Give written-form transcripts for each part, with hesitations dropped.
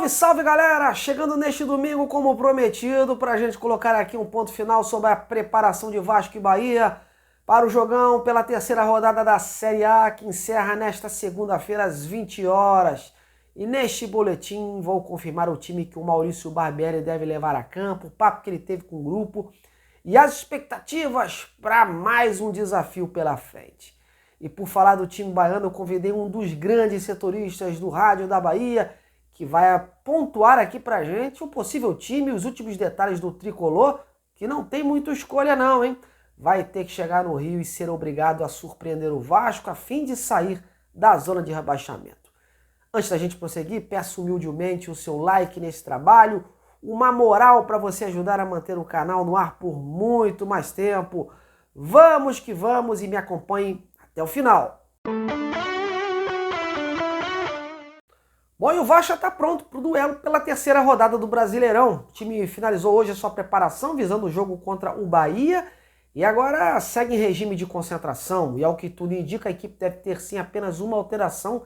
Salve, salve galera! Chegando neste domingo, como prometido, para a gente colocar aqui um ponto final sobre a preparação de Vasco e Bahia para o jogão pela terceira rodada da Série A, que encerra nesta segunda-feira às 20 horas. E neste boletim vou confirmar o time que o Maurício Barbieri deve levar a campo, o papo que ele teve com o grupo e as expectativas para mais um desafio pela frente. E por falar do time baiano, eu convidei um dos grandes setoristas do rádio da Bahia, que vai pontuar aqui pra gente o possível time, os últimos detalhes do tricolor, que não tem muita escolha não, hein? Vai ter que chegar no Rio e ser obrigado a surpreender o Vasco a fim de sair da zona de rebaixamento. Antes da gente prosseguir, peço humildemente o seu like nesse trabalho, uma moral para você ajudar a manter o canal no ar por muito mais tempo. Vamos que vamos e me acompanhem até o final. Bom, e o Vasco já está pronto para o duelo pela terceira rodada do Brasileirão. O time finalizou hoje a sua preparação visando o jogo contra o Bahia e agora segue em regime de concentração. E ao que tudo indica, a equipe deve ter sim apenas uma alteração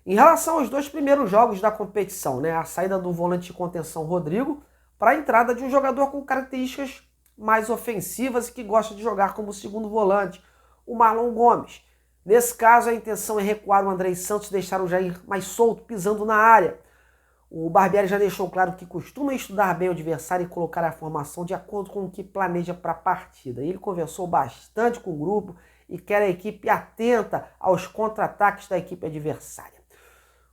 em relação aos dois primeiros jogos da competição, né? A saída do volante de contenção Rodrigo para a entrada de um jogador com características mais ofensivas e que gosta de jogar como segundo volante, o Marlon Gomes. Nesse caso, a intenção é recuar o Andrei Santos e deixar o Jair mais solto, pisando na área. O Barbieri já deixou claro que costuma estudar bem o adversário e colocar a formação de acordo com o que planeja para a partida. Ele conversou bastante com o grupo e quer a equipe atenta aos contra-ataques da equipe adversária.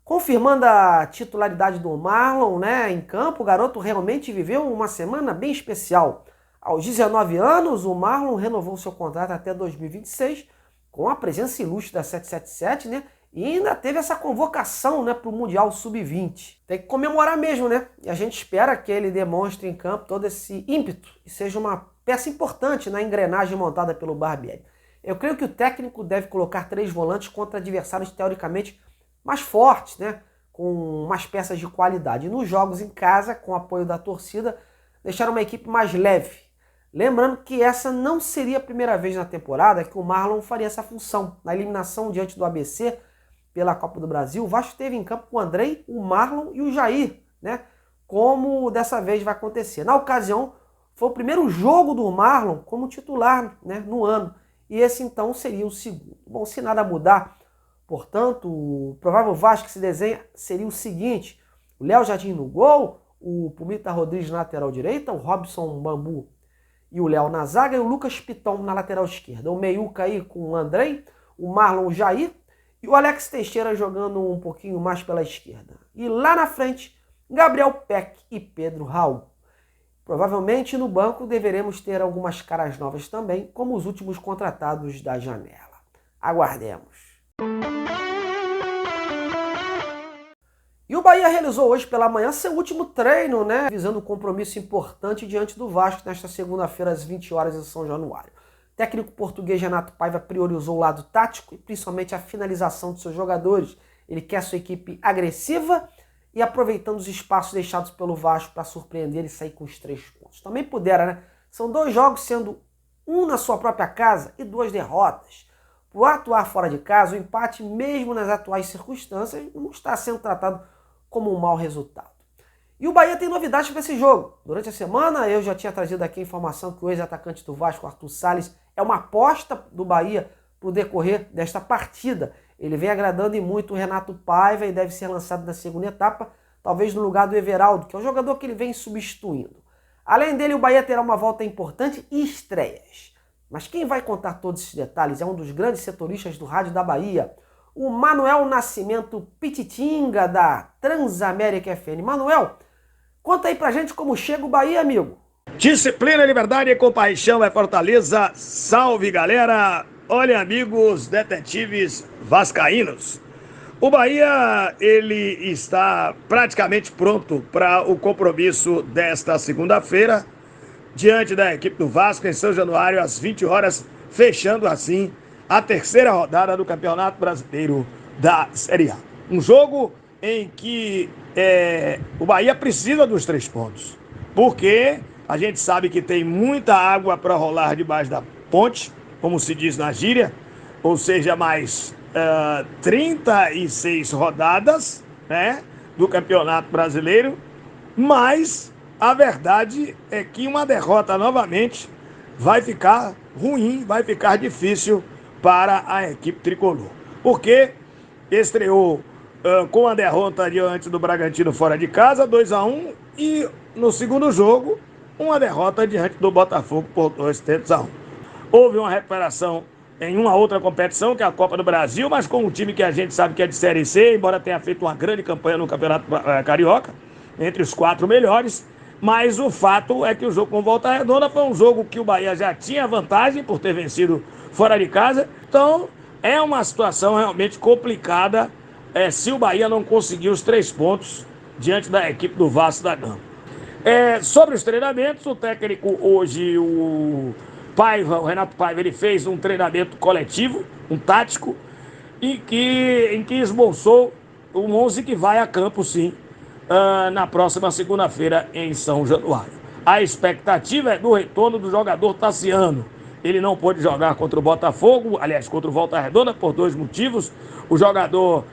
Confirmando a titularidade do Marlon, né, em campo, o garoto realmente viveu uma semana bem especial. Aos 19 anos, o Marlon renovou seu contrato até 2026, com a presença ilustre da 777, né? E ainda teve essa convocação, né, para o Mundial Sub-20. Tem que comemorar mesmo, né? E a gente espera que ele demonstre em campo todo esse ímpeto e seja uma peça importante na engrenagem montada pelo Barbieri. Eu creio que o técnico deve colocar 3 volantes contra adversários teoricamente mais fortes, né? Com mais peças de qualidade. E nos jogos em casa, com o apoio da torcida, deixar uma equipe mais leve. Lembrando que essa não seria a primeira vez na temporada que o Marlon faria essa função. Na eliminação diante do ABC pela Copa do Brasil, o Vasco esteve em campo com o Andrei, o Marlon e o Jair, né? Como dessa vez vai acontecer. Na ocasião, foi o primeiro jogo do Marlon como titular, né, no ano. E esse então seria o segundo. Bom, se nada mudar, portanto, o provável Vasco que se desenha seria o seguinte: o Léo Jardim no gol, o Pumita Rodrigues na lateral direita, o Robson Bambu e o Léo na zaga e o Lucas Piton na lateral esquerda. O meiuca aí com o Andrei, o Marlon, o Jair e o Alex Teixeira jogando um pouquinho mais pela esquerda. E lá na frente, Gabriel Peck e Pedro Raul. Provavelmente no banco deveremos ter algumas caras novas também, como os últimos contratados da janela. Aguardemos. E o Bahia realizou hoje pela manhã seu último treino, né? Visando um compromisso importante diante do Vasco nesta segunda-feira às 20 horas em São Januário. O técnico português Renato Paiva priorizou o lado tático e principalmente a finalização de seus jogadores. Ele quer sua equipe agressiva e aproveitando os espaços deixados pelo Vasco para surpreender e sair com os 3 pontos. Também pudera, né? São 2 jogos, sendo um na sua própria casa e 2 derrotas. Por atuar fora de casa, o empate, mesmo nas atuais circunstâncias, não está sendo tratado como um mau resultado. E o Bahia tem novidades para esse jogo. Durante a semana eu já tinha trazido aqui a informação que o ex-atacante do Vasco, Arthur Salles, é uma aposta do Bahia para o decorrer desta partida. Ele vem agradando e muito o Renato Paiva e deve ser lançado na segunda etapa, talvez no lugar do Everaldo, que é o jogador que ele vem substituindo. Além dele, o Bahia terá uma volta importante e estreias. Mas quem vai contar todos esses detalhes é um dos grandes setoristas do rádio da Bahia, o Manuel Nascimento Pititinga, da Transamérica FM. Manuel, conta aí pra gente como chega o Bahia, amigo. Disciplina, liberdade e compaixão é Fortaleza. Salve, galera! Olha, amigos detetives vascaínos. O Bahia, ele está praticamente pronto para o compromisso desta segunda-feira, diante da equipe do Vasco em São Januário, às 20 horas, fechando assim a terceira rodada do Campeonato Brasileiro da Série A. Um jogo em que o Bahia precisa dos 3 pontos, porque a gente sabe que tem muita água para rolar debaixo da ponte, como se diz na gíria, ou seja, mais 36 rodadas, né, do Campeonato Brasileiro, mas a verdade é que uma derrota novamente vai ficar ruim, vai ficar difícil para a equipe tricolor. Porque estreou com a derrota diante do Bragantino fora de casa, 2-1, e no segundo jogo, uma derrota diante do Botafogo por 2-1. Houve uma recuperação em uma outra competição, que é a Copa do Brasil, mas com um time que a gente sabe que é de Série C, embora tenha feito uma grande campanha no Campeonato Carioca, entre os 4 melhores. Mas o fato é que o jogo com Volta Redonda foi um jogo que o Bahia já tinha vantagem por ter vencido fora de casa. Então é uma situação realmente complicada se o Bahia não conseguir os 3 pontos diante da equipe do Vasco da Gama. Sobre os treinamentos, o técnico hoje, o Renato Paiva, ele fez um treinamento coletivo, um tático, em que esboçou um 11 que vai a campo, sim, na próxima segunda-feira em São Januário. A expectativa é do retorno do jogador Tassiano. Ele não pôde jogar contra o Botafogo, aliás, contra o Volta Redonda, por 2 motivos. O jogador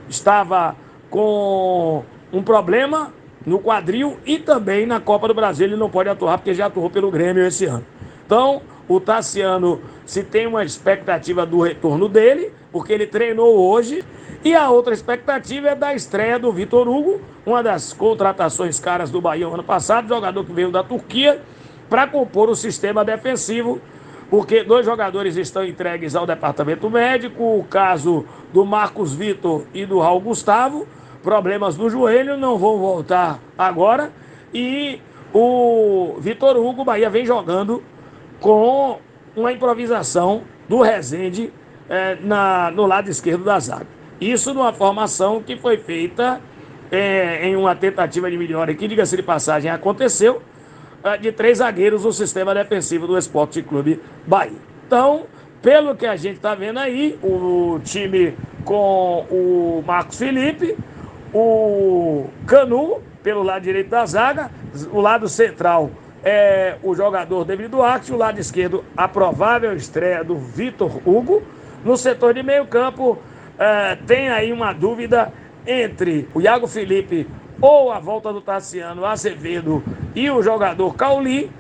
estava com um problema no quadril e também na Copa do Brasil ele não pode atuar porque já atuou pelo Grêmio esse ano. Então, o Tassiano, se tem uma expectativa do retorno dele, porque ele treinou hoje, e a outra expectativa é da estreia do Vitor Hugo, uma das contratações caras do Bahia no ano passado, jogador que veio da Turquia, para compor o sistema defensivo, porque 2 jogadores estão entregues ao departamento médico, o caso do Marcos Vitor e do Raul Gustavo, problemas no joelho, não vão voltar agora, e o Vitor Hugo, o Bahia vem jogando com uma improvisação do Rezende no lado esquerdo da zaga. Isso numa formação que foi feita em uma tentativa de melhora, que, diga-se de passagem, aconteceu, de 3 zagueiros no sistema defensivo do Sport Clube Bahia. Então, pelo que a gente está vendo aí, o time com o Marcos Felipe, o Canu, pelo lado direito da zaga, o lado central é o jogador David Duarte, o lado esquerdo, a provável estreia do Vitor Hugo. No setor de meio campo, tem aí uma dúvida entre o Iago Felipe ou a volta do Tassiano Azevedo e o jogador Cauli.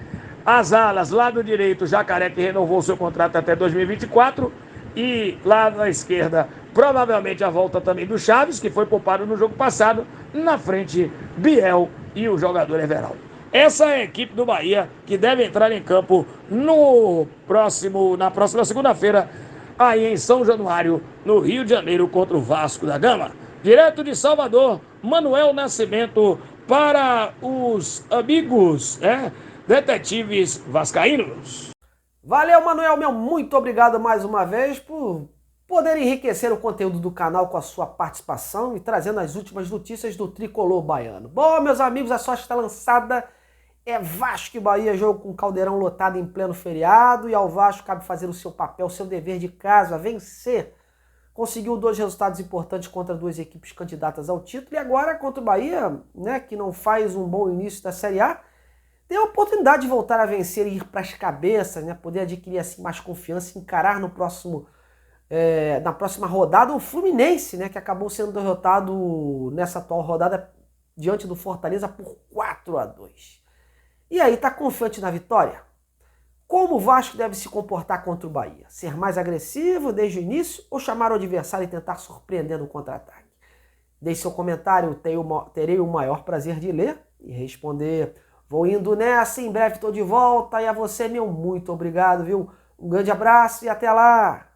As alas, lado direito, Jacaré, que renovou seu contrato até 2024, e lá na esquerda, provavelmente a volta também do Chaves, que foi poupado no jogo passado, na frente Biel e o jogador Everaldo. Essa é a equipe do Bahia que deve entrar em campo na próxima segunda-feira, aí em São Januário, no Rio de Janeiro, contra o Vasco da Gama. Direto de Salvador, Manuel Nascimento, para os amigos, detetives vascaínos. Valeu, Manuel, meu muito obrigado mais uma vez por poder enriquecer o conteúdo do canal com a sua participação e trazendo as últimas notícias do tricolor baiano. Bom, meus amigos, a sorte está lançada. É Vasco e Bahia, jogo com Caldeirão lotado em pleno feriado, e ao Vasco cabe fazer o seu papel, o seu dever de casa, vencer. Conseguiu 2 resultados importantes contra 2 equipes candidatas ao título, e agora contra o Bahia, que não faz um bom início da Série A, tem a oportunidade de voltar a vencer e ir para as cabeças, poder adquirir assim mais confiança, encarar na próxima rodada o Fluminense, que acabou sendo derrotado nessa atual rodada diante do Fortaleza por 4-2. E aí, tá confiante na vitória? Como o Vasco deve se comportar contra o Bahia? Ser mais agressivo desde o início ou chamar o adversário e tentar surpreender no contra-ataque? Deixe seu comentário, terei o maior prazer de ler e responder. Vou indo nessa, em breve estou de volta, e a você, meu muito obrigado, viu? Um grande abraço e até lá!